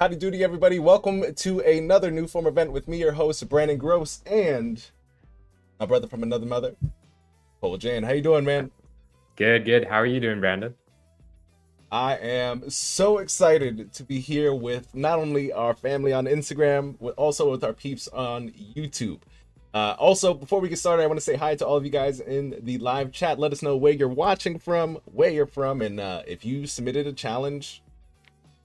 Howdy doody, everybody. Welcome to another new form event with me, your host, Brandon Groce, and my brother from another mother, Kole Jain. How you doing, man? Good, good. How are you doing, Brandon? I am so excited to be here with not only our family on Instagram, but also with our peeps on YouTube. Also, before we get started, I want to say hi to all of you guys in the live chat. Let us know where you're watching from, where you're from, and if you submitted a challenge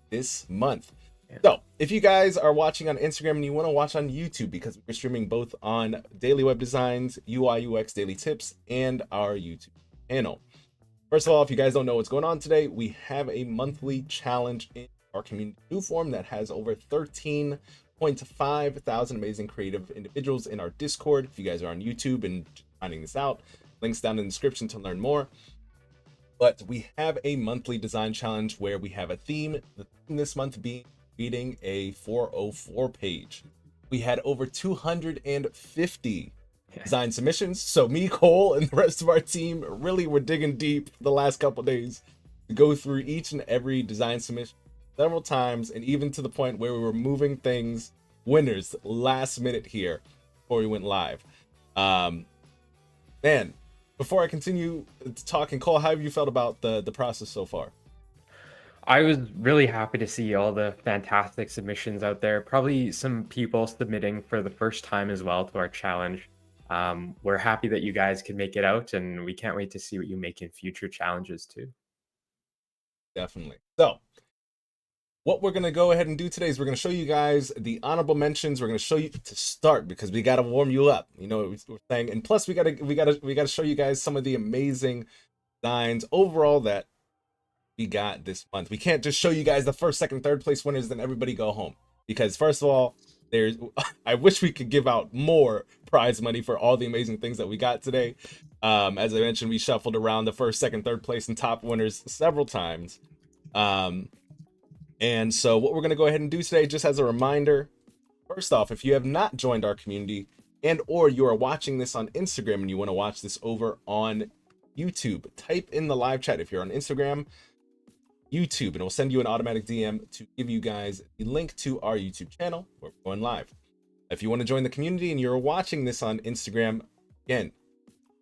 this month. Yeah. So, if you guys are watching on Instagram and you want to watch on YouTube, because we're streaming both on Daily Web Designs, UI UX Daily Tips, and our YouTube channel. First of all, if you guys don't know what's going on today, we have a monthly challenge in our community new form that has over 13.5 thousand amazing creative individuals in our Discord. If you guys are on YouTube and finding this out, links down in the description to learn more. But we have a monthly design challenge where we have a theme. The theme this month being reading a 404 page. We had over 250 design submissions, so me, Kole, and the rest of our team really were digging deep the last couple days to go through each and every design submission several times, and even to the point where we were moving things winners last minute here before we went live. Man, before I continue talking, Kole, how have you felt about the process so far? I was really happy to see all the fantastic submissions out there. Probably some people submitting for the first time as well to our challenge. We're happy that you guys can make it out, and we can't wait to see what you make in future challenges too. Definitely. So, what we're gonna go ahead and do today is we're gonna show you guys the honorable mentions. We're gonna show you to start because we gotta warm you up. You know what we're saying, and plus we gotta show you guys some of the amazing designs overall that we got this month. We can't just show you guys the first, second, third place winners, then everybody go home. Because first of all, I wish we could give out more prize money for all the amazing things that we got today. As I mentioned, we shuffled around the first, second, third place and top winners several times. And so what we're going to go ahead and do today, just as a reminder, first off, if you have not joined our community and or you are watching this on Instagram and you want to watch this over on YouTube, type in the live chat if you're on Instagram, YouTube, and it'll send you an automatic DM to give you guys the link to our YouTube channel where we're going live. If you want to join the community and you're watching this on Instagram, again,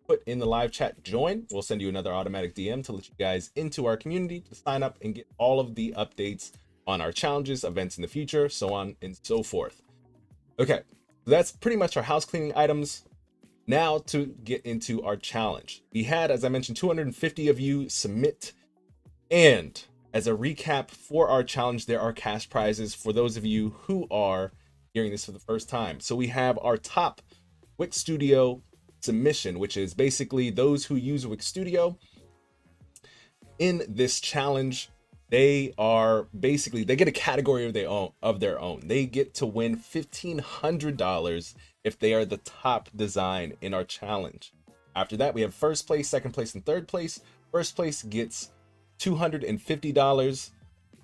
put in the live chat join. We'll send you another automatic DM to let you guys into our community to sign up and get all of the updates on our challenges, events in the future, so on and so forth. Okay, so that's pretty much our house cleaning items. Now to get into our challenge. We had, as I mentioned, 250 of you submit, and as a recap for our challenge, there are cash prizes for those of you who are hearing this for the first time. So we have our top Wix Studio submission, which is basically those who use Wix Studio in this challenge. They get a category of their own. They get to win $1,500 if they are the top design in our challenge. After that, we have first place, second place, and third place. First place gets $250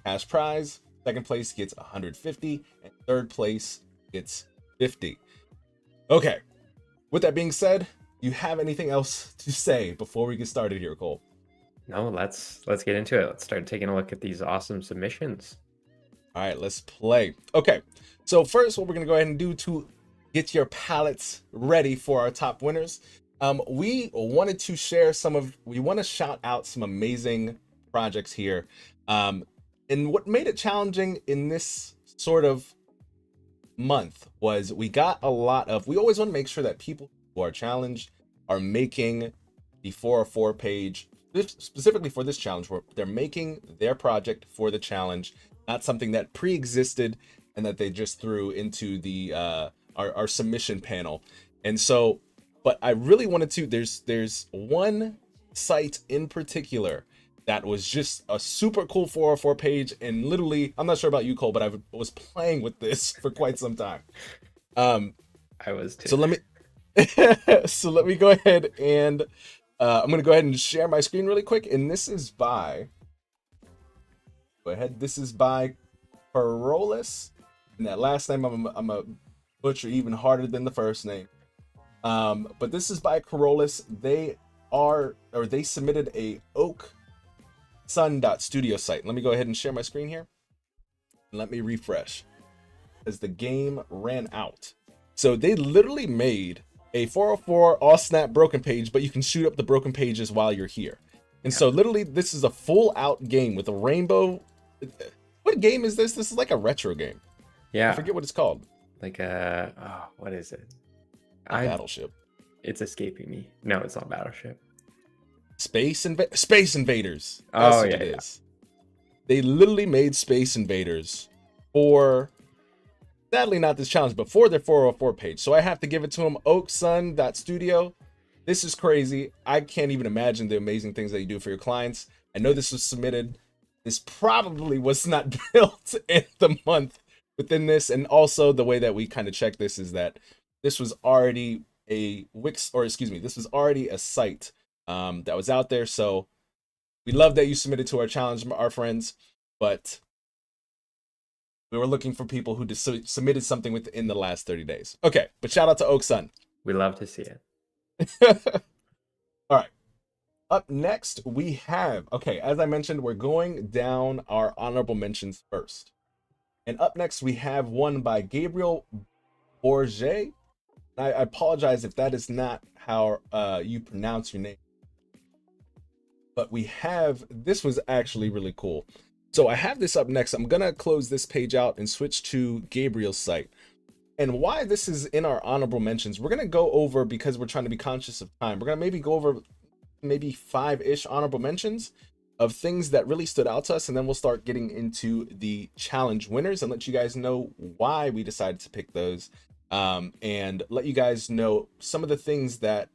cash prize. Second place gets $150, and third place gets $50. Okay, with that being said, do you have anything else to say before we get started here, Kole? No, let's get into it. Let's start taking a look at these awesome submissions. All right, let's play. Okay, so first, what we're gonna go ahead and do to get your palettes ready for our top winners, we want to shout out some amazing projects here. And what made it challenging in this sort of month was we always want to make sure that people who are challenged are making the 404 page, specifically for this challenge, where they're making their project for the challenge, not something that pre-existed and that they just threw into the our submission panel. And so, but I really wanted to, there's one site in particular that was just a super cool 404 page, and literally, I'm not sure about you, Kole, but I was playing with this for quite some time. I was too. So let me go ahead and I'm gonna go ahead and share my screen really quick, and this is by Parolis, and that last name I'm a butcher even harder than the first name. But this is by Corolis. They submitted a oak sun.studio site. Let me go ahead and share my screen here. Let me refresh, as the game ran out. So they literally made a 404 all snap broken page, but you can shoot up the broken pages while you're here. And so literally this is a full out game with a rainbow. What game is this? This is like a retro game. Yeah. I forget what it's called. Like what is it? Battleship. It's escaping me. No, it's not Battleship. Space Invaders. That's Oh, what yeah, it is. They literally made Space Invaders for, sadly not this challenge, but for their 404 page. So I have to give it to them. Studio. This is crazy. I can't even imagine the amazing things that you do for your clients. I know this was submitted. This probably was not built in the month within this. And also the way that we kind of check this is that this was already a Wix, or excuse me, this was already a site that was out there. So we love that you submitted to our challenge, our friends, but we were looking for people who submitted something within the last 30 days. Okay, but shout out to Oak Sun. We love to see it. All right. Up next, we have, okay, as I mentioned, we're going down our honorable mentions first. And up next, we have one by Gabriel Bourget. I apologize if that is not how you pronounce your name. But we have, this was actually really cool. So I have this up next. I'm going to close this page out and switch to Gabriel's site. And why this is in our honorable mentions, we're going to go over, because we're trying to be conscious of time, we're going to maybe go over maybe 5-ish honorable mentions of things that really stood out to us. And then we'll start getting into the challenge winners and let you guys know why we decided to pick those. And let you guys know some of the things that,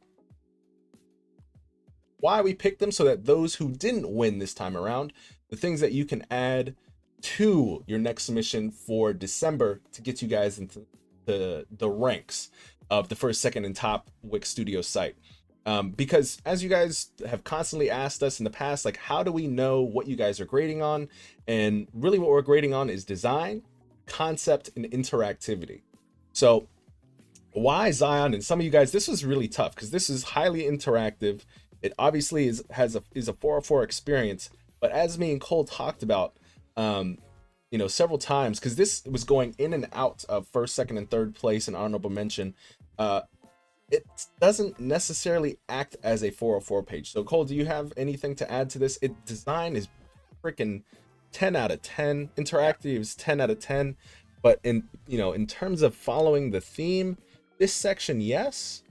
why we picked them, so that those who didn't win this time around, the things that you can add to your next submission for December to get you guys into the ranks of the first, second, and top Wix Studio site. Because as you guys have constantly asked us in the past, like, how do we know what you guys are grading on? And really what we're grading on is design, concept, and interactivity. So why Zion? And some of you guys, this was really tough because this is highly interactive. It obviously is a 404 experience, but as me and Kole talked about, several times, because this was going in and out of first, second, and third place and honorable mention, it doesn't necessarily act as a 404 page. So Kole, do you have anything to add to this? Design is freaking 10 out of 10. Interactive is 10 out of 10. But in terms of following the theme, this section, yes.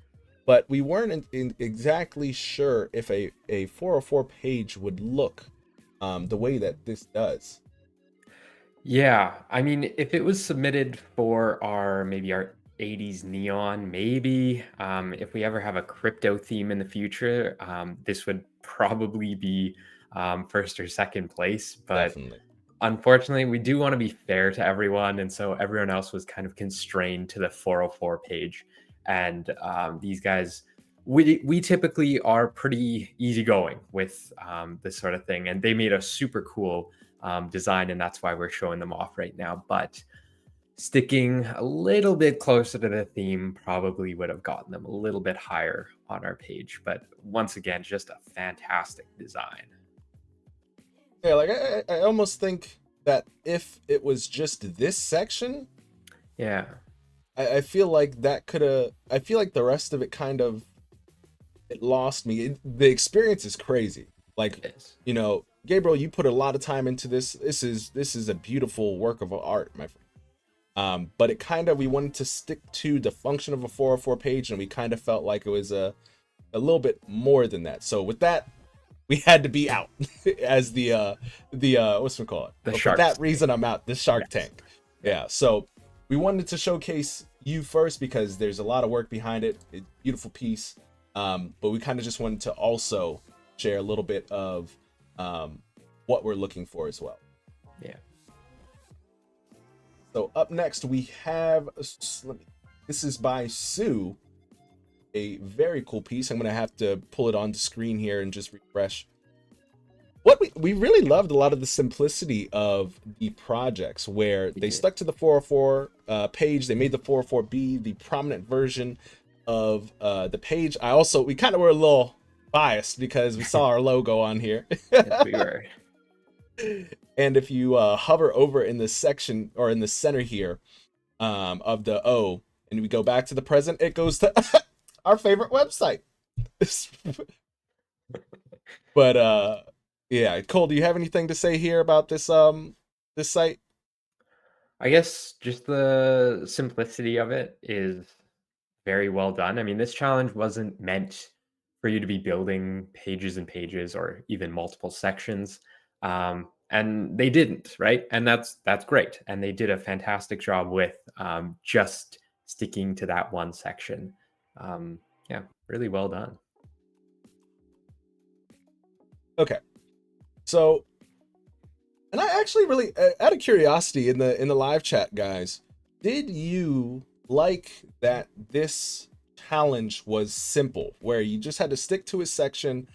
But we weren't exactly sure if a 404 page would look the way that this does. Yeah, I mean, if it was submitted for our 80s neon, maybe if we ever have a crypto theme in the future, this would probably be first or second place. But Definitely. Unfortunately, we do want to be fair to everyone, and so everyone else was kind of constrained to the 404 page. And these guys, we typically are pretty easygoing with this sort of thing, and they made a super cool design, and that's why we're showing them off right now. But sticking a little bit closer to the theme probably would have gotten them a little bit higher on our page. But once again, just a fantastic design. Yeah, like I almost think that if it was just this section, yeah, I feel like that could have. I feel like the rest of it kind of, it lost me. The experience is crazy. Like, Gabriel, you put a lot of time into this. This is a beautiful work of art, my friend. But it kind of, we wanted to stick to the function of a 404 page, and we kind of felt like it was a little bit more than that. So with that, we had to be out as the what's it called? For that reason, I'm out. The Shark Tank. Yeah. So we wanted to showcase you first because there's a lot of work behind it. It's a beautiful piece. But we kind of just wanted to also share a little bit of what we're looking for as well. Yeah. So up next we have, this is by Sue, a very cool piece. I'm gonna have to pull it on the screen here and just refresh. What we really loved a lot of the simplicity of the projects where they stuck to the 404 page. They made the 404B the prominent version of the page. We kind of were a little biased because we saw our logo on here. Yes, we were. And if you hover over in the section or in the center here of the O, and we go back to the present, it goes to our favorite website. But yeah, Cole, do you have anything to say here about this site? I guess just the simplicity of it is very well done. I mean, this challenge wasn't meant for you to be building pages and pages or even multiple sections. And they didn't, right? And that's great. And they did a fantastic job with just sticking to that one section. Yeah, really well done. Okay. So, and I actually really, out of curiosity, in the live chat, guys, did you like that this challenge was simple, where you just had to stick to a section?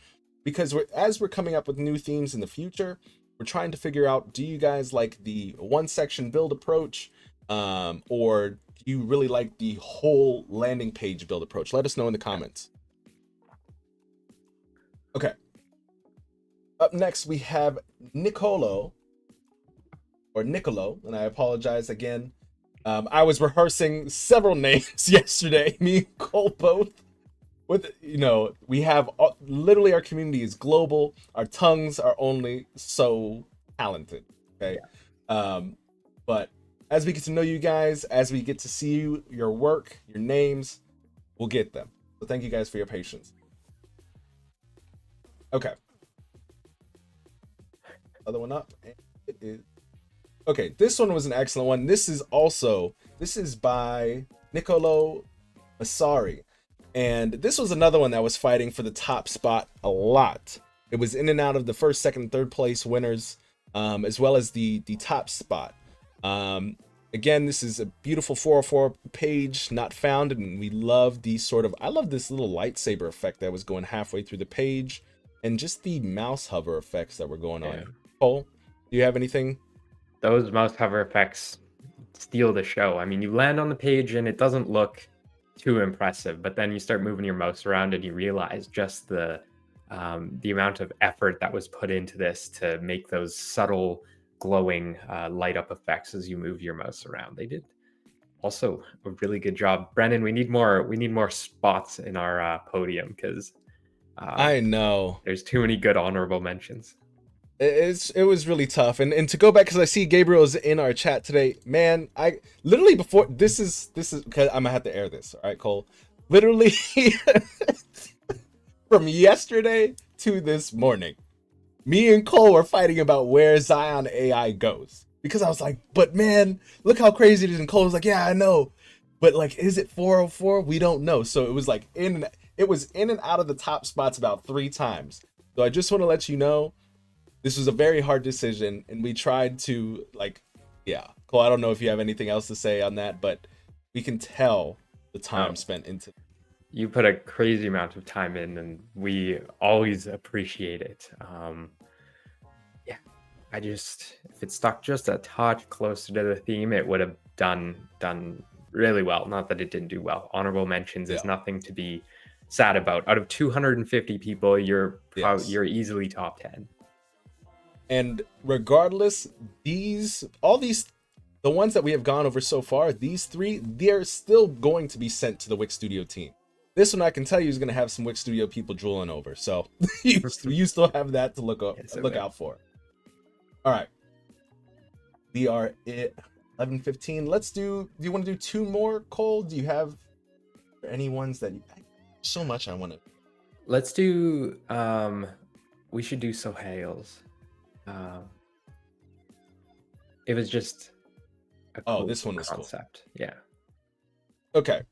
Because as we're coming up with new themes in the future, we're trying to figure out: do you guys like the one section build approach, or do you really like the whole landing page build approach? Let us know in the comments. Okay. Up next, we have Nicolo, and I apologize again. I was rehearsing several names yesterday, me and Cole both. With, we have literally, our community is global. Our tongues are only so talented, okay? But as we get to know you guys, as we get to see you, your work, your names, we'll get them. So thank you guys for your patience. Okay. Other one up. It is. Okay, this one was an excellent one. This is by Nicolo Masari. And this was another one that was fighting for the top spot a lot. It was in and out of the first, second, third place winners, as well as the top spot. Again, this is a beautiful 404 page, not found, and we love the I love this little lightsaber effect that was going halfway through the page, and just the mouse hover effects that were going on. Cole, do you have anything? Those mouse hover effects steal the show. I mean, you land on the page and it doesn't look too impressive, but then you start moving your mouse around and you realize just the amount of effort that was put into this to make those subtle glowing light up effects as you move your mouse around. They did also a really good job. Brennan, we need more spots in our podium, because I know there's too many good honorable mentions. It was really tough, and to go back, because I see Gabriel is in our chat today. Man, I literally, before this is because I'm gonna have to air this. All right, Cole. Literally from yesterday to this morning, me and Cole were fighting about where Zion AI goes, because I was like, but man, look how crazy it is. And Cole was like, yeah, I know, but like, is it 404? We don't know. So it was like it was in and out of the top spots about 3 times. So I just want to let you know, this was a very hard decision, and we tried to, yeah. Cole, I don't know if you have anything else to say on that, but we can tell the time spent into. You put a crazy amount of time in, and we always appreciate it. Yeah, if it stuck just a touch closer to the theme, it would have done really well. Not that it didn't do well. Honorable mentions is nothing to be sad about. Out of 250 people, you're easily top 10. And regardless, the ones that we have gone over so far, these 3, they're still going to be sent to the Wix Studio team. This one, I can tell you, is going to have some Wix Studio people drooling over. So you still have that to look out for. All right. We are at 11:15. Do you want to do 2 more, Cole? Do you have any ones that so much I want to? Let's do, we should do Sohail's. It was just a cool this one was concept. Cool. Yeah. Okay.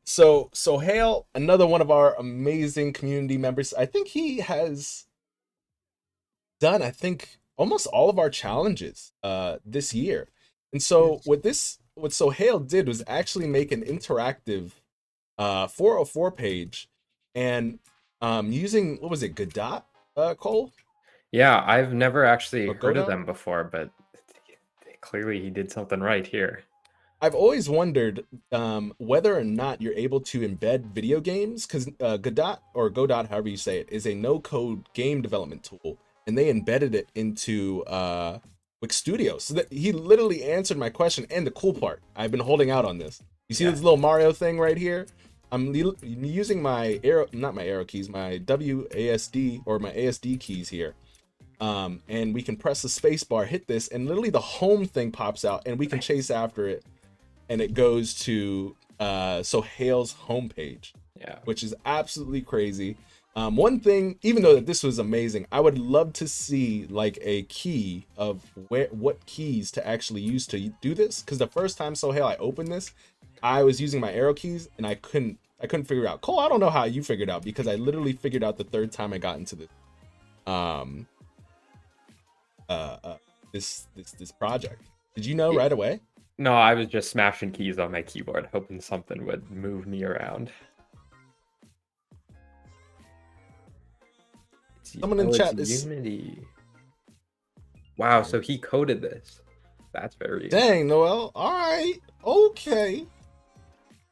So Hale, another one of our amazing community members. I think he has done, almost all of our challenges this year. And so what Sohail did was actually make an interactive 404 page, and using, what was it, Godot, Cole? Yeah, I've never actually heard of them before, but clearly he did something right here. I've always wondered whether or not you're able to embed video games, because Godot, however you say it, is a no-code game development tool and they embedded it into Wix Studio. So that he literally answered my question. And the cool part, I've been holding out on this. You see this little Mario thing right here? I'm using my not my arrow keys, my WASD or my ASD keys here. And we can press the space bar, hit this, and literally the home thing pops out, and we can chase after it, and it goes to Sohail's homepage. Yeah, which is absolutely crazy. One thing, even though that this was amazing, I would love to see like a key of what keys to actually use to do this. Because the first time Sohail I opened this, I was using my arrow keys and I couldn't figure it out. Kole, I don't know how you figured out, because I literally figured out the third time I got into this this project. Did you know right away? No, I was just smashing keys on my keyboard, hoping something would move me around. Someone in chat is Unity. Wow, so he coded this. That's very dang, Noel. All right, okay.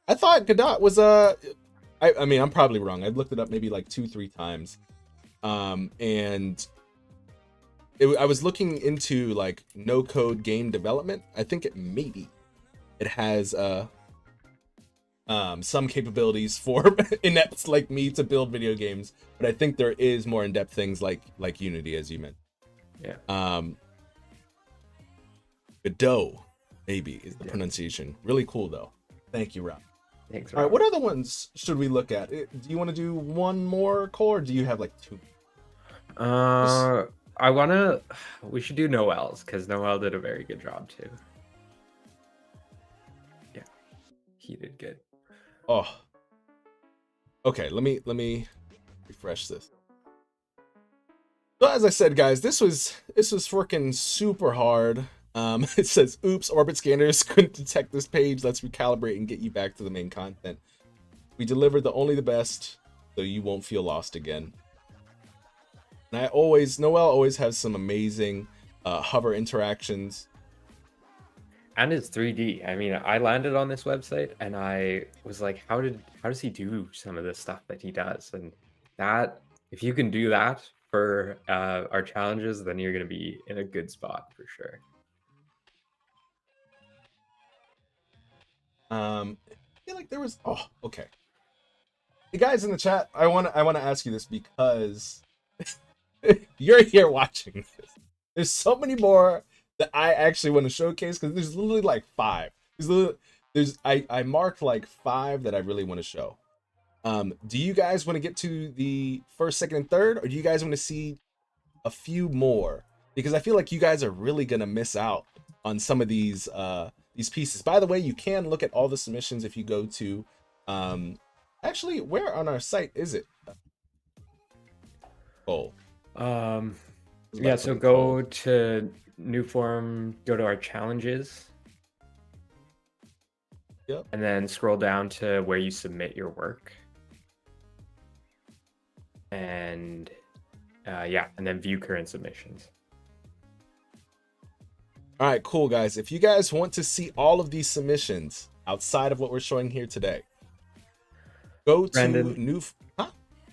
I thought Godot was I mean, I'm probably wrong. I've looked it up maybe like 2-3 times, and I was looking into like no code game development. I think it has some capabilities for inepts like me to build video games, but I think there is more in-depth things like Unity, as you mentioned. Yeah. Godot, maybe is the pronunciation. Really cool though. Thank you, Rob. Thanks. All right, what other ones should we look at? Do you want to do one more, Cole, or do you have like 2? We should do Noel's, because Noel did a very good job too. Yeah, he did good. Oh, okay. Let me refresh this. So as I said, guys, this was freaking super hard. It says, "Oops, orbit scanners couldn't detect this page. Let's recalibrate and get you back to the main content. We delivered only the best, so you won't feel lost again." And Noel always has some amazing hover interactions. And it's 3D. I mean, I landed on this website and I was like, how does he do some of the stuff that he does? And that, if you can do that for our challenges, then you're going to be in a good spot for sure. I feel like there was, okay. You guys in the chat, I want to ask you this because you're here watching this. There's so many more that I actually want to showcase, because there's literally like 5. I marked like 5 that I really want to show. Do you guys want to get to the first, second, and third, or do you guys want to see a few more? Because I feel like you guys are really gonna miss out on some of these pieces. By the way, you can look at all the submissions if you go to actually, where on our site is it? Oh. Yeah, so go to new form, go to our challenges. Yep. And then scroll down to where you submit your work. And and then view current submissions. All right, cool, guys. If you guys want to see all of these submissions outside of what we're showing here today, go to Brandon,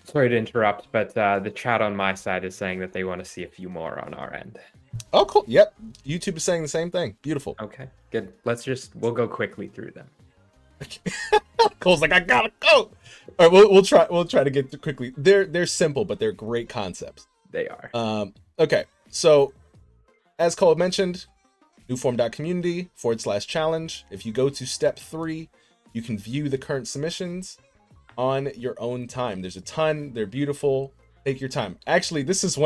sorry to interrupt, but the chat on my side is saying that they want to see a few more on our end. Oh, cool. Yep. YouTube is saying the same thing. Beautiful. Okay, good. We'll go quickly through them. Cole's like, I gotta go. All right, we'll try to get through quickly. They're simple, but they're great concepts. They are. Okay, so as Cole mentioned, newform.community/challenge. If you go to step 3, you can view the current submissions on your own time. There's a ton. They're beautiful. Take your time. Actually, this is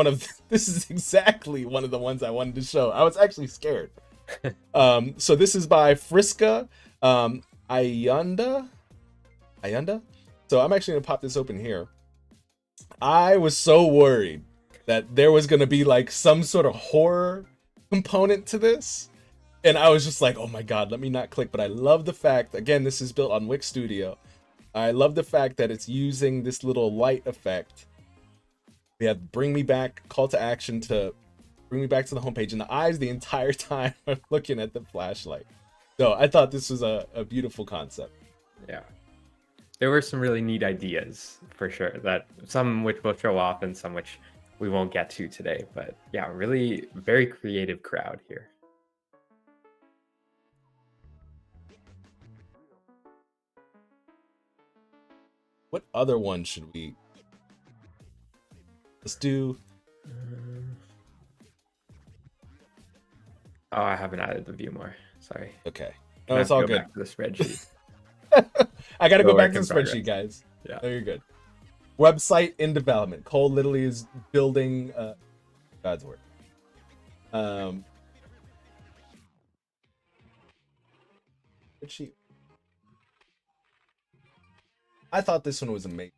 exactly one of the ones I wanted to show. I was actually scared. So this is by Friska Ayanda. So I'm actually gonna pop this open here. I was so worried that there was gonna be like some sort of horror component to this, and I was just like, oh my god, let me not click. But I love the fact, again, this is built on Wix Studio. I love the fact that it's using this little light effect. We have bring me back, call to action to bring me back to the homepage, and the eyes the entire time are looking at the flashlight. So I thought this was a beautiful concept. Yeah. There were some really neat ideas for sure, that some which we'll show off and some which we won't get to today. But yeah, really very creative crowd here. What other one should we? Let's do. Oh, I haven't added the view more. Sorry. Okay. No, it's all good. Back to the spreadsheet. I got to go back to Work the in spreadsheet, guys. Yeah. No, you're good. Website in development. Kole literally is building God's work. Spreadsheet. I thought this one was amazing.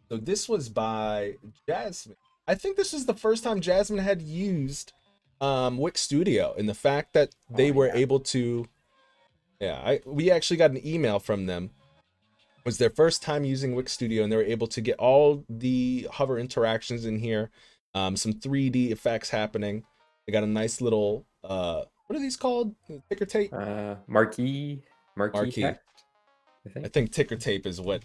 So this was by Jasmine. I think this is the first time Jasmine had used Wix Studio, and the fact that they were able to, we actually got an email from them. It was their first time using Wix Studio, and they were able to get all the hover interactions in here, some 3D effects happening. They got a nice little what are these called? Ticker tape? Marquee. Text, I think ticker tape is what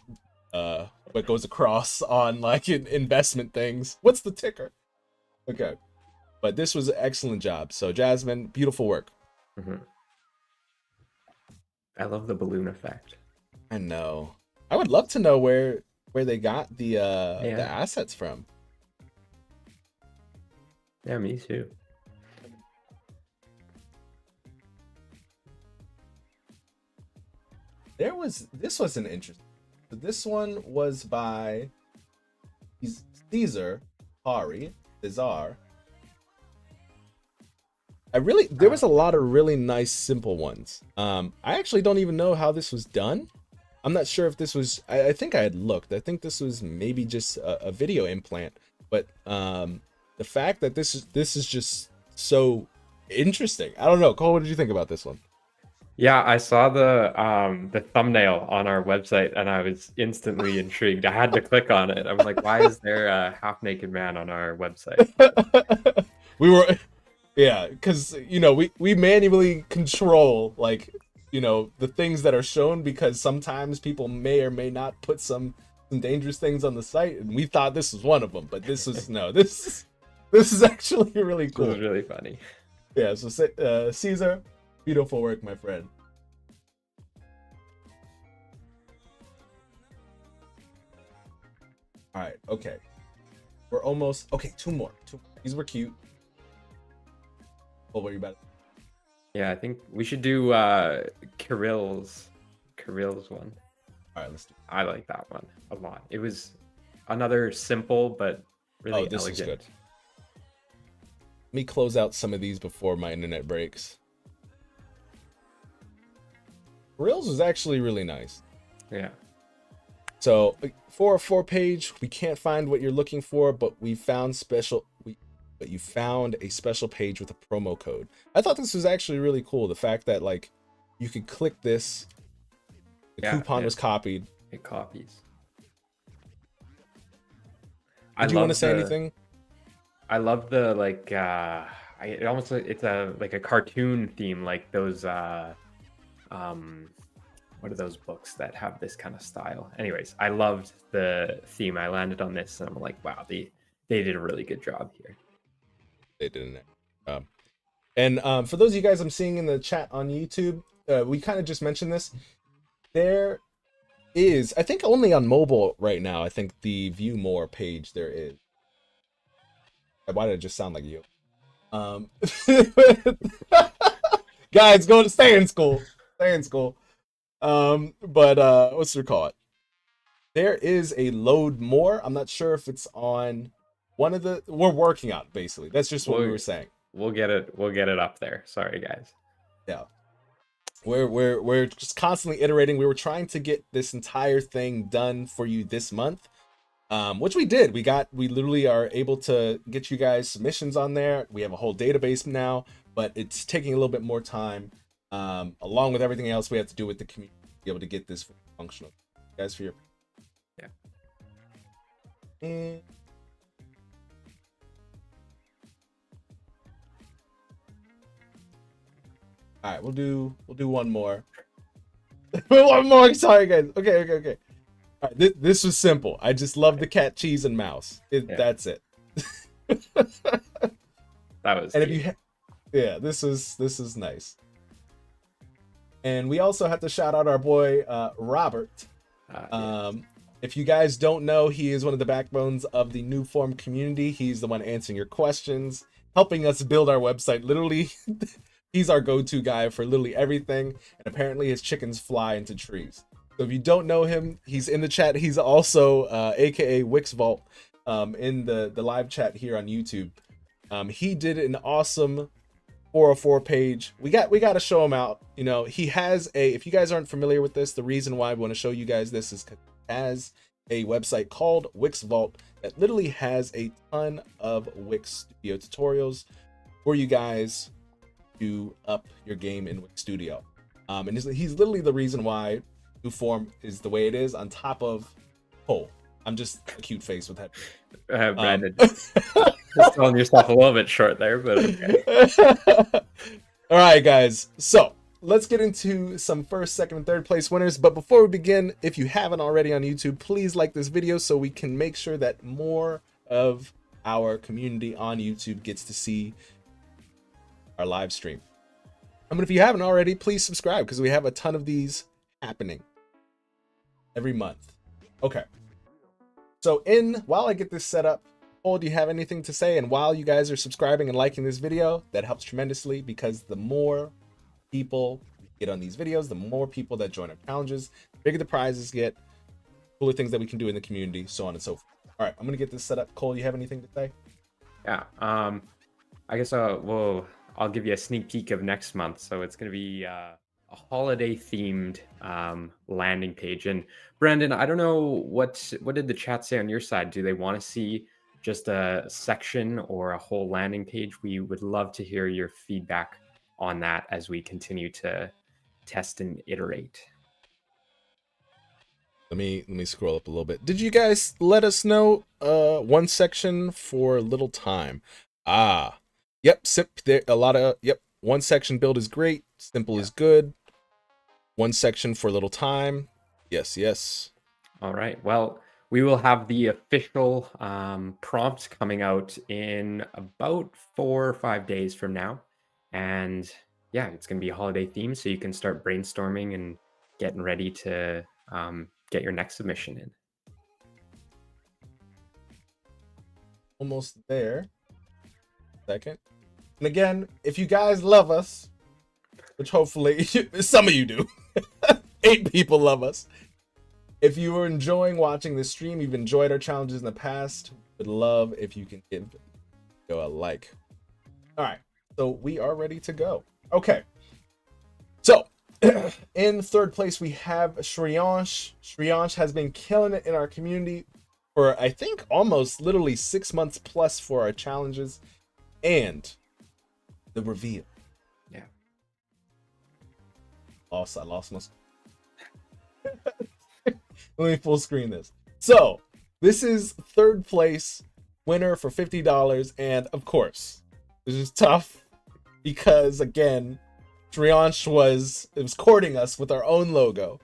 goes across on like investment things. What's the ticker? Okay. But this was an excellent job. So Jasmine, beautiful work. I love the balloon effect. I know. I would love to know where they got the assets from. Yeah, me too. This was an interesting. So this one was by Cesar. There was a lot of really nice simple ones. I actually don't even know how this was done. I'm not sure if this was, I think I had looked. I think this was maybe just a video implant, but the fact that this is just so interesting. I don't know. Kole, what did you think about this one? Yeah, I saw the thumbnail on our website and I was instantly intrigued. I had to click on it. I'm like, why is there a half-naked man on our website? Because we manually control the things that are shown, because sometimes people may or may not put some dangerous things on the site, and we thought this was one of them, but this is actually really cool. It was really funny. Yeah, so Caesar, beautiful work, my friend. All right, okay. We're almost okay. Two more. These were cute. Oh, what are you about? Yeah, I think we should do Kirill's one. All right, let's do it. I like that one a lot. It was another simple but really this elegant. Is good. Let me close out some of these before my internet breaks. Kirill's was actually really nice. Yeah. So for a 4-page, we can't find what you're looking for, but you found a special page with a promo code. I thought this was actually really cool. The fact that you could click this, the coupon was copied. It copies. Did you want to say anything? I love the it's a cartoon theme, like those what are those books that have this kind of style? Anyways, I loved the theme. I landed on this and I'm like, wow, they did a really good job here. They didn't. And for those of you guys I'm seeing in the chat on YouTube, we kind of just mentioned this. There is, I think only on mobile right now, I think the view more page there is. Why did it just sound like you? Guys, stay in school. Stay in school. But what's it called? There is a load more. I'm not sure if it's on one of the. We're working on it, basically. That's just what we were saying. We'll get it up there. Sorry, guys. Yeah. We're just constantly iterating. We were trying to get this entire thing done for you this month. Which we did. We literally are able to get you guys submissions on there. We have a whole database now, but it's taking a little bit more time. Along with everything else we have to do with the community to be able to get this functional. Guys, for your and all right, we'll do one more. One more. Sorry, guys. Okay. All right, this was simple. I just love the cat, cheese, and mouse. That's it. That was And if cute. you, yeah, this is nice. And we also have to shout out our boy Robert. Yeah. If you guys don't know, he is one of the backbones of the new form community. He's the one answering your questions, helping us build our website. Literally, he's our go-to guy for literally everything. And apparently his chickens fly into trees. So if you don't know him, he's in the chat. He's also aka Wix Vault in the live chat here on YouTube. He did an awesome 404 page. We got to show him out. You know, he has a, if you guys aren't familiar with this, the reason why I want to show you guys this is because he has a website called Wix Vault that literally has a ton of Wix Studio tutorials for you guys to up your game in Wix Studio. And he's literally the reason why new form is the way it is, on top of Kole. I'm just a cute face with that. Brandon, just selling yourself a little bit short there, but okay. All right, guys. So let's get into some first, second, and third place winners. But before we begin, if you haven't already on YouTube, please like this video so we can make sure that more of our community on YouTube gets to see our live stream. But if you haven't already, please subscribe because we have a ton of these happening every month. Okay. So while I get this set up, Paul, do you have anything to say? And while you guys are subscribing and liking this video, that helps tremendously, because the more people get on these videos, the more people that join our challenges, the bigger the prizes get, cooler things that we can do in the community, so on and so forth. All right, I'm gonna get this set up. Kole, you have anything to say? Yeah. I guess I'll give you a sneak peek of next month. So it's going to be a holiday themed landing page. And Brandon, I don't know what did the chat say on your side? Do they want to see just a section or a whole landing page? We would love to hear your feedback on that as we continue to test and iterate. Let me scroll up a little bit. Did you guys let us know one section for little time? Yep, there a lot of one section build is great, simple is good. One section for little time. Yes. All right. Well, we will have the official prompt coming out in about 4 or 5 days from now. And yeah, it's going to be a holiday theme, so you can start brainstorming and getting ready to get your next submission in. Almost there. Second. And again, if you guys love us, which hopefully some of you do, 8 people love us. If you are enjoying watching this stream, you've enjoyed our challenges in the past, would love if you can give a like. All right, so we are ready to go. Okay, so in third place we have Shriyansh. Shriyansh has been killing it in our community for, I think, almost literally 6 months plus for our challenges. And the reveal. Yeah. I lost my. Let me full screen this. So this is third place winner for $50, and of course this is tough because, again, Shriyansh was courting us with our own logo,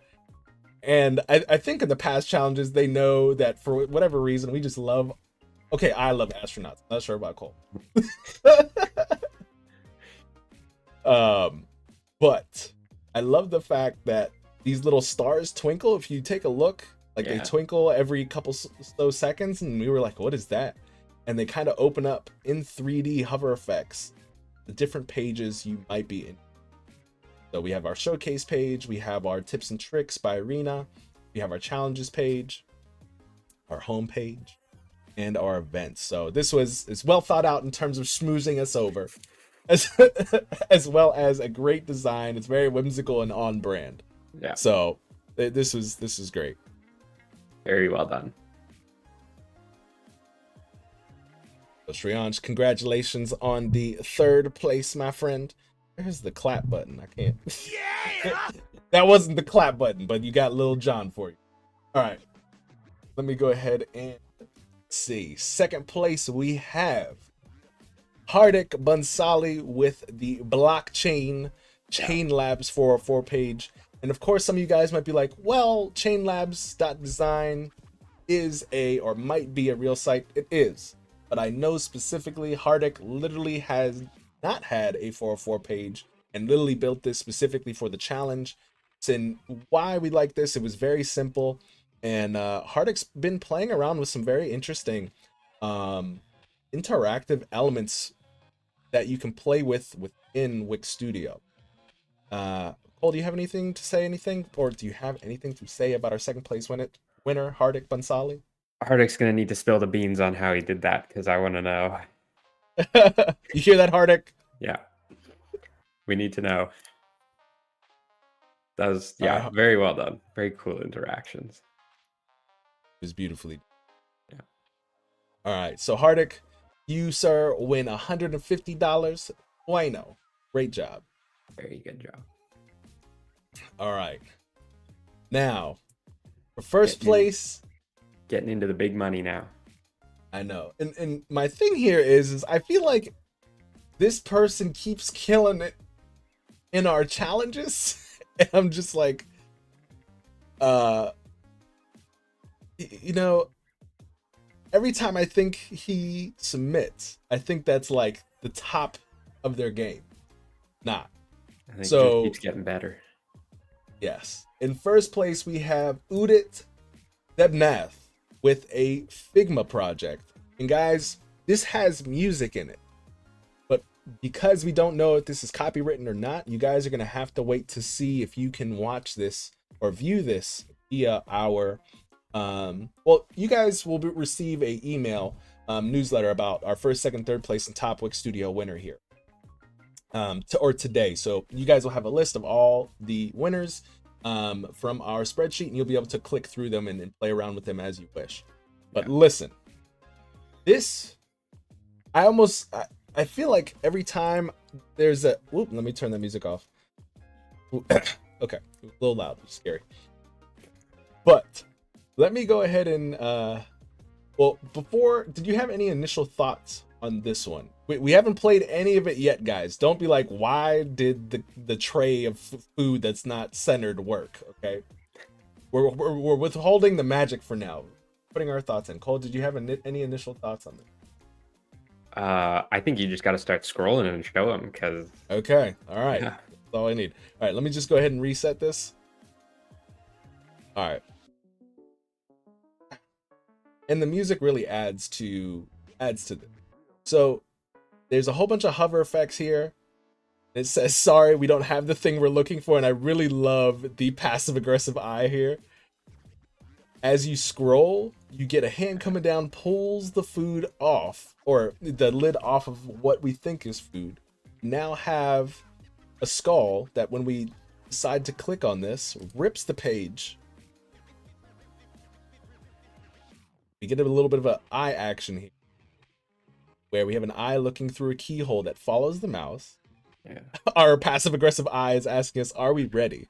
and I think in the past challenges they know that for whatever reason we just love. Okay, I love astronauts. Not sure about Kole. But I love the fact that these little stars twinkle. If you take a look, like they twinkle every couple so seconds, and we were like, what is that? And they kind of open up in 3D hover effects the different pages you might be in. So we have our showcase page, we have our tips and tricks by Arena, we have our challenges page, our home page, and our events. So this is well thought out in terms of schmoozing us over, as well as a great design. It's very whimsical and on brand. Yeah. So this is great. Very well done. So Shriyansh, congratulations on the third place, my friend. There's the clap button. I can't. Yeah! That wasn't the clap button, but you got Lil Jon for you. All right. Let me go ahead and see. Second place, we have Hardik Bansali with the blockchain Chain Labs 404 page. And of course, some of you guys might be like, well, chainlabs.design is or might be a real site. It is. but I know specifically Hardik literally has not had a 404 page and literally built this specifically for the challenge. And why we like this, it was very simple. And Hardik's been playing around with some very interesting interactive elements that you can play with within Wix Studio. Cole, do you have anything to say? Or do you have anything to say about our second place winner, Hardik Bansali? Hardik's gonna need to spill the beans on how he did that because I want to know. You hear that, Hardik? Yeah, we need to know. That was very well done. Very cool interactions. It was beautifully. Yeah. All right, so Hardik, you sir win $150. Bueno, great job. Very good job. All right, now for first place. Getting into the big money now. I know, and my thing here is I feel like this person keeps killing it in our challenges. And I'm just like, you know, every time I think he submits, I think that's like the top of their game. Nah. I think so it keeps getting better. Yes. In first place, we have Udit Debnath with a Figma project. And guys, this has music in it. But because we don't know if this is copywritten or not, you guys are going to have to wait to see if you can watch this or view this via our well, you guys will receive a email newsletter about our first, second, third place and top Wix Studio winner here today. So you guys will have a list of all the winners from our spreadsheet, and you'll be able to click through them and play around with them as you wish. But listen, this, I feel like every time there's a, whoop, let me turn the music off. Okay, a little loud, scary. But let me go ahead and, well, before, did you have any initial thoughts on this one? We haven't played any of it yet, guys. Don't be like, why did the tray of food that's not centered work? Okay, we're withholding the magic for now, putting our thoughts in. Cole, did you have any initial thoughts on this? I think you just got to start scrolling and show them because. Okay, all right, Yeah. that's all I need. All right, let me just go ahead and reset this. All right. And the music really adds to this. So there's a whole bunch of hover effects here. It says, sorry, we don't have the thing we're looking for. And I really love the passive aggressive eye here. As you scroll, you get a hand coming down, pulls the food off, or the lid off of what we think is food. Now have a skull that when we decide to click on this, rips the page. We get a little bit of an eye action here, where we have an eye looking through a keyhole that follows the mouse. Yeah. Our passive aggressive eye is asking us, are we ready?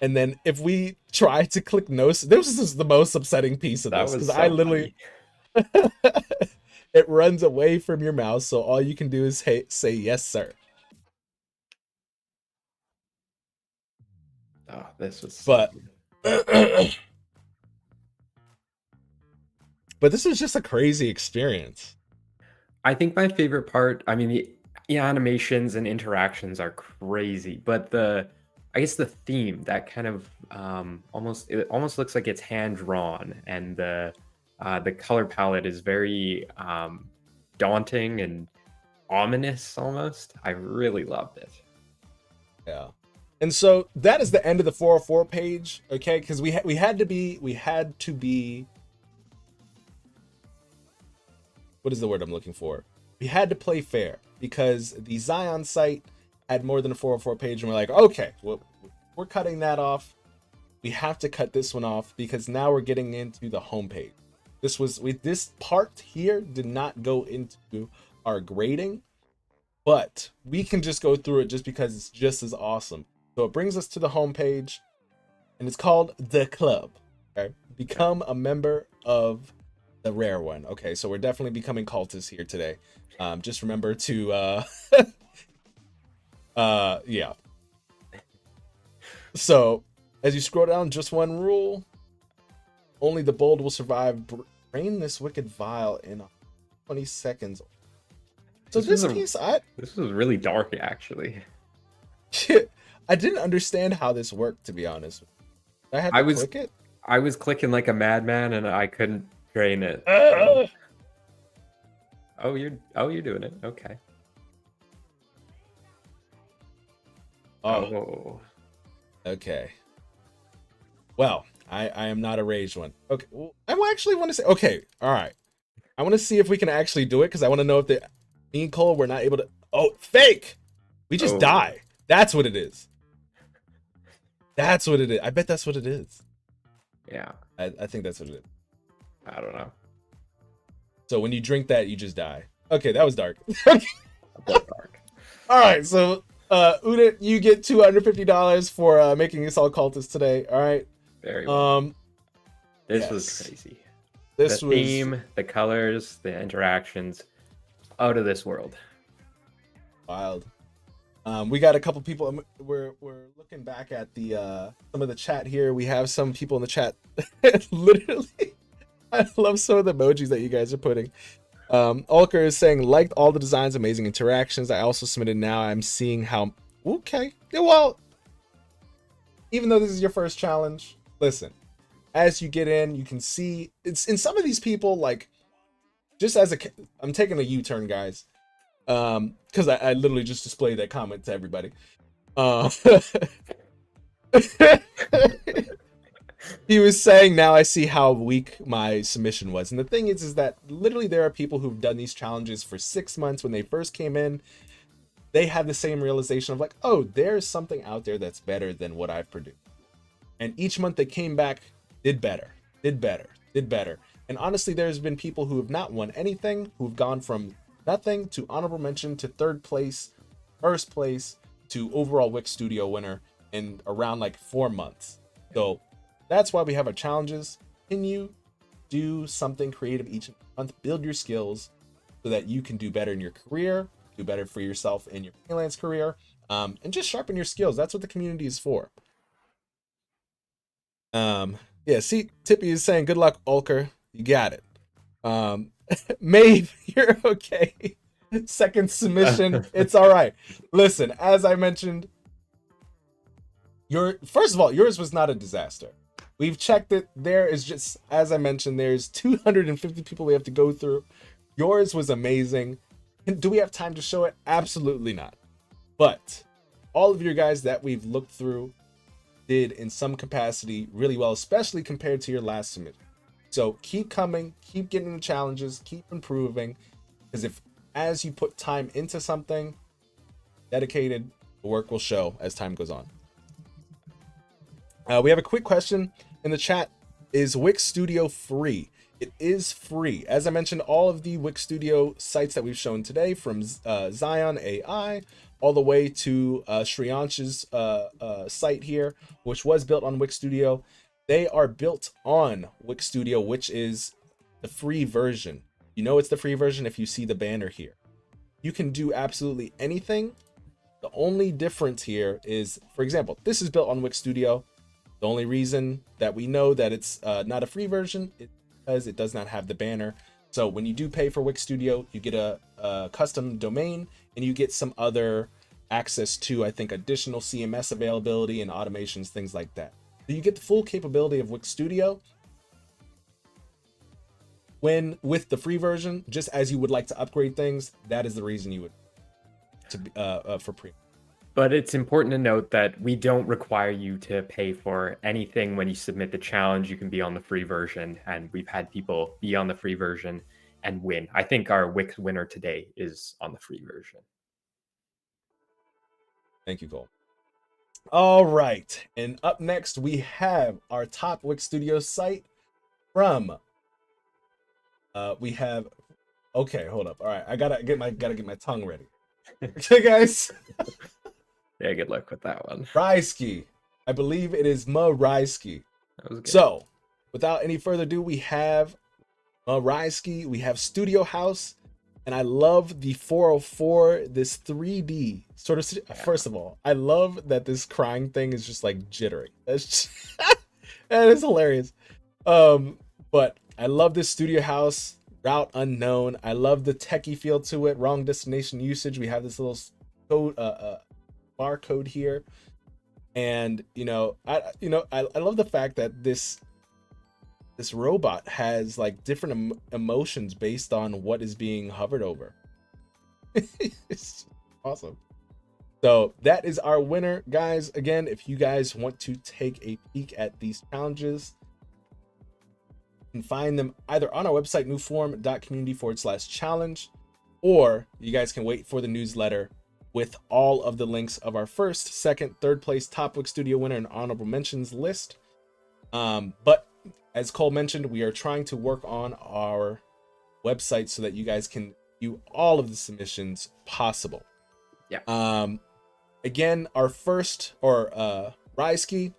And then if we try to click no, this is the most upsetting piece of this, because I literally, it runs away from your mouse. So all you can do is say, yes, sir. Oh, this was. But this is just a crazy experience. I think my favorite part, I mean, the animations and interactions are crazy, but I guess the theme, that kind of it almost looks like it's hand drawn, and the color palette is very daunting and ominous almost. I really loved it. Yeah. And so that is the end of the 404 page, okay? Because we had to be what is the word I'm looking for? We had to play fair because the Zion site had more than a 404 page, and we're like, okay, well, we're cutting that off. We have to cut this one off because now we're getting into the homepage. This part here did not go into our grading, but we can just go through it just because it's just as awesome. So it brings us to the homepage, and it's called The Club. Okay, become a member of the rare one. Okay, so we're definitely becoming cultists here today. Just remember to yeah. So as you scroll down, just one rule: only the bold will survive. Drain this wicked vial in. 20 seconds. So This piece, this was really dark, actually. I didn't understand how this worked, to be honest. I had to click it. I was clicking like a madman, and I couldn't drain it. Oh, you're doing it. Okay. Oh. Okay. Well, I am not a raged one. Okay. Well, I actually want to say, okay, all right. I want to see if we can actually do it, because I want to know if me and Kole were not able to. Oh, fake! We just die. That's what it is. That's what it is. I bet that's what it is. Yeah. I think that's what it is. I don't know. So when you drink that, you just die. Okay, that was dark. Dark. All right, so Udit, you get $250 for making us all cultists today. All right. Very well. This was crazy. The theme, the colors, the interactions, out of this world. Wild. We got a couple people. We're looking back at the some of the chat here. We have some people in the chat. Literally, I love some of the emojis that you guys are putting. Ulker is saying, liked all the designs, amazing interactions. I also submitted. Now I'm seeing how. Okay, yeah, well, even though this is your first challenge, listen. As you get in, you can see it's in some of these people, like, just as I'm taking a U-turn, guys. Because I literally just displayed that comment to everybody. He was saying, now I see how weak my submission was. And the thing is that literally there are people who've done these challenges for 6 months. When they first came in, they had the same realization of like, oh, there's something out there that's better than what I've produced. And each month they came back, did better. And honestly, there's been people who have not won anything, who've gone from nothing to honorable mention to third place, first place to overall Wix Studio winner in around like 4 months. So that's why we have our challenges. Can you do something creative each month? Build your skills so that you can do better in your career, do better for yourself in your freelance career, and just sharpen your skills. That's what the community is for. Yeah, see, Tippy is saying, good luck, Ulker. You got it. Maeve, you're okay. Second submission, it's all right. Listen, as I mentioned, first of all, yours was not a disaster. We've checked it. There is just, as I mentioned, there's 250 people we have to go through. Yours was amazing. Do we have time to show it? Absolutely not. But all of your guys that we've looked through did in some capacity really well, especially compared to your last submission. So keep coming, keep getting the challenges, keep improving, because as you put time into something, dedicated, the work will show as time goes on. We have a quick question in the chat. Is Wix Studio free? It is free. As I mentioned, all of the Wix Studio sites that we've shown today, from Zion AI all the way to Shriyansh's site here, which was built on Wix Studio, they are built on Wix Studio, which is the free version. You know it's the free version if you see the banner here. You can do absolutely anything. The only difference here is, for example, this is built on Wix Studio. The only reason that we know that it's not a free version is because it does not have the banner. So when you do pay for Wix Studio, you get a custom domain, and you get some other access to, I think, additional CMS availability and automations, things like that. So you get the full capability of Wix Studio with the free version. Just as you would like to upgrade things, that is the reason you would for premium. But it's important to note that we don't require you to pay for anything when you submit the challenge. You can be on the free version, and we've had people be on the free version and win. I think our Wix winner today is on the free version. Thank you, Kole. All right, and up next we have our top Wix Studio site from. We have. Okay, hold up. All right, I gotta get my tongue ready. Okay, guys. Yeah, good luck with that one. Rysky. I believe it is Rysky. So, without any further ado, we have Rysky. We have Studio House. And I love the 404, this 3D sort of. Yeah. First of all, I love that this crying thing is just like jittery. That's just, that is hilarious. But I love this Studio House. Route unknown. I love the techie feel to it. Wrong destination usage. We have this little code, barcode here, and I love the fact that this robot has like different emotions based on what is being hovered over. It's awesome. So that is our winner, guys. Again, if you guys want to take a peek at these challenges, you can find them either on our website, newform.community/challenge, or you guys can wait for the newsletter with all of the links of our first, second, third place, top Wix Studio winner, and honorable mentions list. But as Kole mentioned, we are trying to work on our website so that you guys can view all of the submissions possible. Yeah. Again, our first, or Ryeski,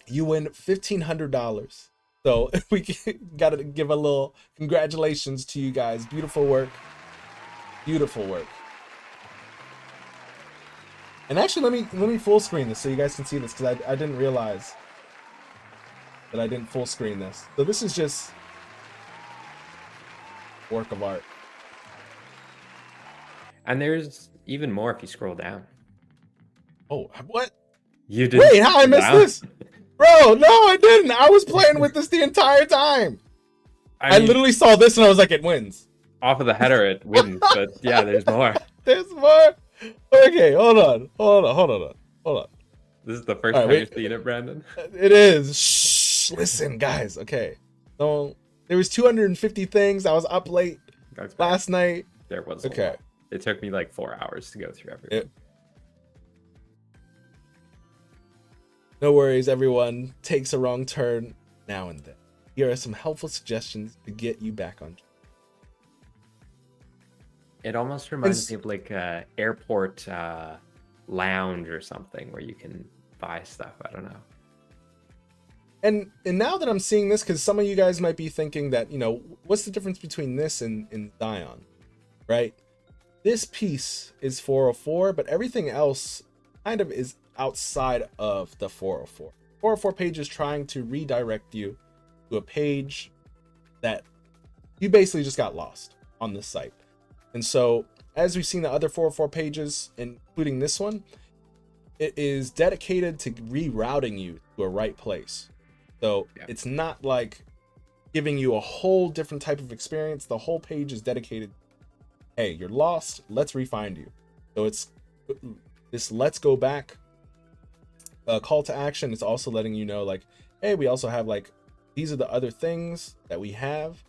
you win $1,500. So we got to give a little congratulations to you guys. Beautiful work. Beautiful work. And actually, let me full screen this so you guys can see this, because I didn't realize that I didn't full screen this. So this is just work of art. And there's even more if you scroll down. Oh, what? You did. Wait, how I missed this? Bro, no, I didn't. I was playing with this the entire time. I mean, literally saw this and I was like, it wins. Off of the header, it wins, but yeah, there's more. There's more? Okay, hold on. This is the first All right, time wait. you've seen it, Brandon. It is. Shh, listen, guys. Okay. So there was 250 things. I was up late That's bad. last night. There was a Okay. lot. It took me like 4 hours to go through everything. No worries, everyone takes a wrong turn now and then. Here are some helpful suggestions to get you back on track. It almost reminds me of like a airport lounge or something where you can buy stuff. I don't know. And now that I'm seeing this, because some of you guys might be thinking that, what's the difference between this and Zion, right? This piece is 404, but everything else kind of is outside of the 404. 404 page is trying to redirect you to a page that you basically just got lost on this site. And so, as we've seen the other 404 pages, including this one, it is dedicated to rerouting you to a right place. So It's not like giving you a whole different type of experience. The whole page is dedicated. Hey, you're lost. Let's refind you. So it's this let's go back call to action. It's also letting you know, like, hey, we also have like, these are the other things that we have.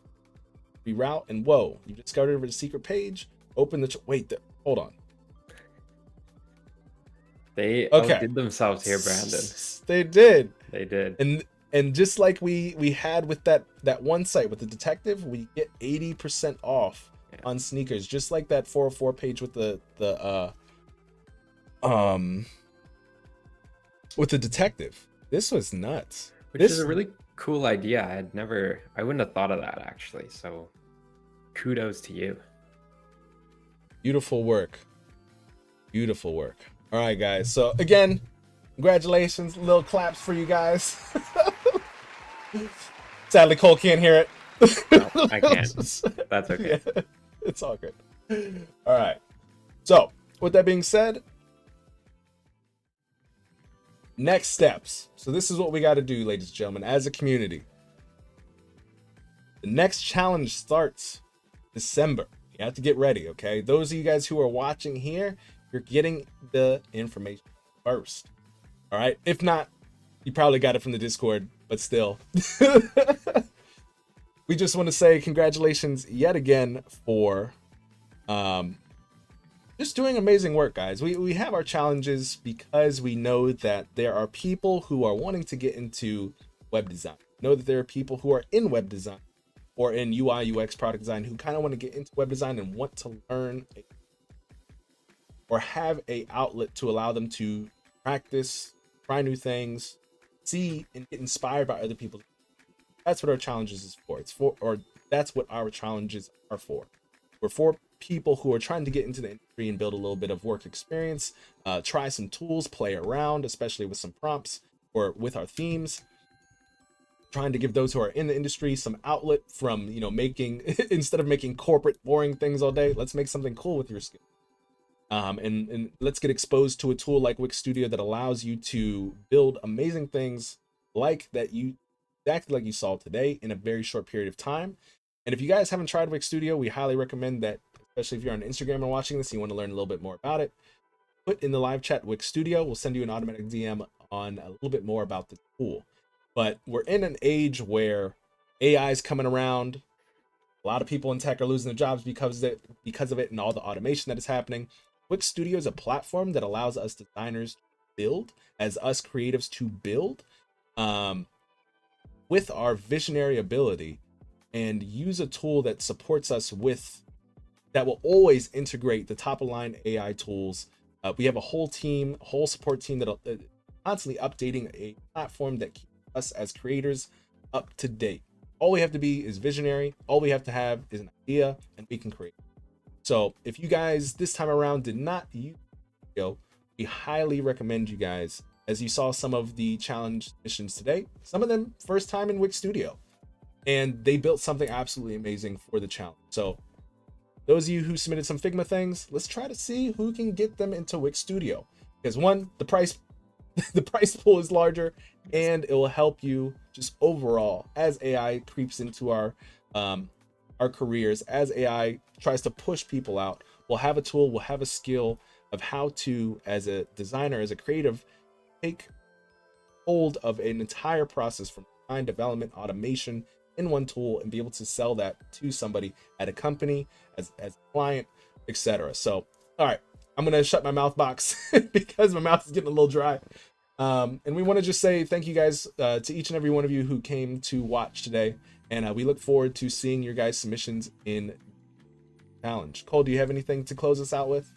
Reroute, and whoa, you discovered a secret page. Open the hold on. They Okay. did themselves here, Brandon. They did. They did. And just like we had with that one site with the detective, we get 80% off on sneakers, just like that 404 page with the detective. This was nuts. Which is a really cool idea. I wouldn't have thought of that actually. So kudos to you. Beautiful work. Beautiful work. All right, guys. So again, congratulations. Little claps for you guys. Sadly, Kole can't hear it. No, I can't. That's okay. Yeah, it's all good. All right. So with that being said, next steps. So this is what we got to do, ladies and gentlemen, as a community. The next challenge starts December. You have to get ready, okay? Those of you guys who are watching here, you're getting the information first. All right? If not, you probably got it from the Discord, but still. We just want to say congratulations yet again for just doing amazing work, guys. We have our challenges because we know that there are people who are wanting to get into web design. Know that there are people who are in web design or in UI, UX, product design who kind of want to get into web design and want to learn or have a outlet to allow them to practice, try new things, see and get inspired by other people. That's what our challenges is for. That's what our challenges are for. We're for people who are trying to get into the industry and build a little bit of work experience, try some tools, play around, especially with some prompts or with our themes. trying to give those who are in the industry some outlet from, you know, making instead of making corporate boring things all day, let's make something cool with your skill. And let's get exposed to a tool like Wix Studio that allows you to build amazing things like that you exactly like you saw today in a very short period of time. And if you guys haven't tried Wix Studio, we highly recommend that, especially if you're on Instagram and watching this and you want to learn a little bit more about it. Put in the live chat Wix Studio. We'll send you an automatic DM on a little bit more about the tool. But we're in an age where AI is coming around. A lot of people in tech are losing their jobs because of it and all the automation that is happening. Wix Studio is a platform that allows us designers to build, as us creatives to build, with our visionary ability, and use a tool that supports us with, that will always integrate the top of line AI tools. We have a whole team, whole support team that'll constantly updating a platform that keeps us as creators up to date. All we have to be is visionary. All we have to have is an idea, and we can create. So if you guys this time around did not use Studio, we highly recommend you guys, as you saw some of the challenge missions today, some of them first time in Wix Studio, and they built something absolutely amazing for the challenge. So those of you who submitted some Figma things, let's try to see who can get them into Wix Studio, because one, the price pool is larger, and it will help you just overall as AI creeps into our careers, as AI tries to push people out. We'll have a tool, we'll have a skill of how to, as a designer, as a creative, take hold of an entire process from design, development, automation in one tool, and be able to sell that to somebody at a company, as a client, etc. So, all right, I'm gonna shut my mouth box because my mouth is getting a little dry. And we want to just say thank you guys to each and every one of you who came to watch today, and we look forward to seeing your guys' submissions in challenge. Kole, do you have anything to close us out with?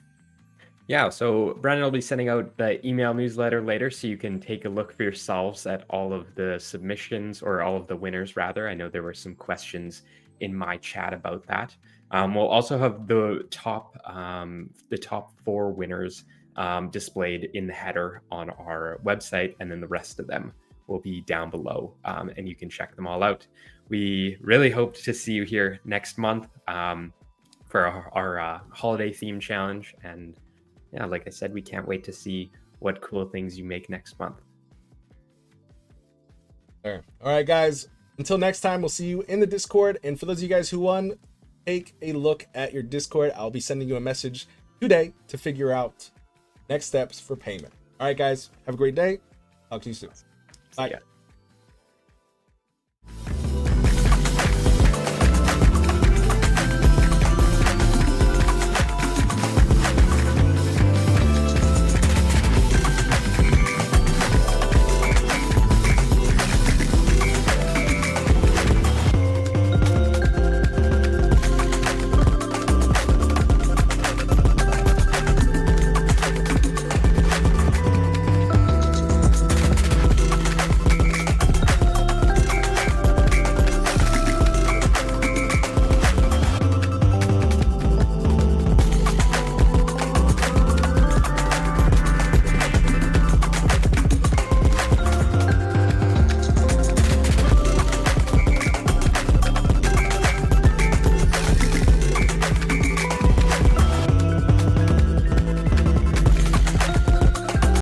Yeah, so Brandon will be sending out the email newsletter later, so you can take a look for yourselves at all of the submissions, or all of the winners rather. I know there were some questions in my chat about that. We'll also have the top 4 winners displayed in the header on our website, and then the rest of them will be down below, and you can check them all out. We really hope to see you here next month for our holiday theme challenge, and yeah, like I said, we can't wait to see what cool things you make next month. All right, guys. Until next time, we'll see you in the Discord. And for those of you guys who won, take a look at your Discord. I'll be sending you a message today to figure out next steps for payment. All right, guys. Have a great day. Talk to you soon. Bye.